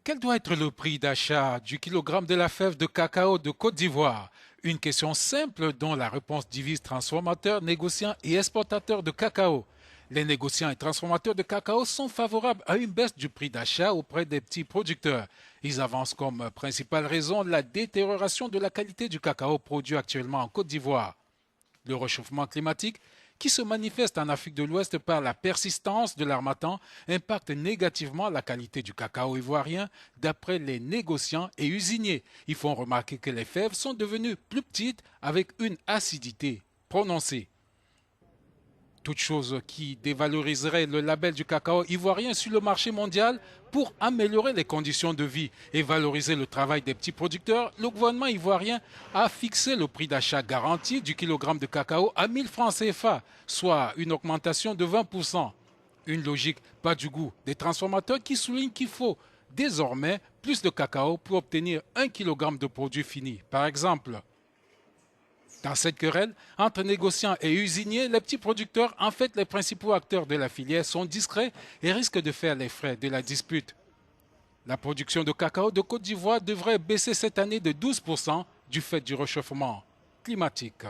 Quel doit être le prix d'achat du kilogramme de la fève de cacao de Côte d'Ivoire? Une question simple dont la réponse divise transformateurs, négociants et exportateurs de cacao. Les négociants et transformateurs de cacao sont favorables à une baisse du prix d'achat auprès des petits producteurs. Ils avancent comme principale raison la détérioration de la qualité du cacao produit actuellement en Côte d'Ivoire. Le réchauffement climatique, qui se manifeste en Afrique de l'Ouest par la persistance de l'harmattan, impacte négativement la qualité du cacao ivoirien, d'après les négociants et usiniers. Ils font remarquer que les fèves sont devenues plus petites avec une acidité prononcée. Toute chose qui dévaloriserait le label du cacao ivoirien sur le marché mondial pour améliorer les conditions de vie et valoriser le travail des petits producteurs, le gouvernement ivoirien a fixé le prix d'achat garanti du kilogramme de cacao à 1000 francs CFA, soit une augmentation de 20%. Une logique pas du goût des transformateurs qui soulignent qu'il faut désormais plus de cacao pour obtenir 1 kg de produit fini. Par exemple, dans cette querelle entre négociants et usiniers, les petits producteurs, en fait les principaux acteurs de la filière, sont discrets et risquent de faire les frais de la dispute. La production de cacao de Côte d'Ivoire devrait baisser cette année de 12% du fait du réchauffement climatique.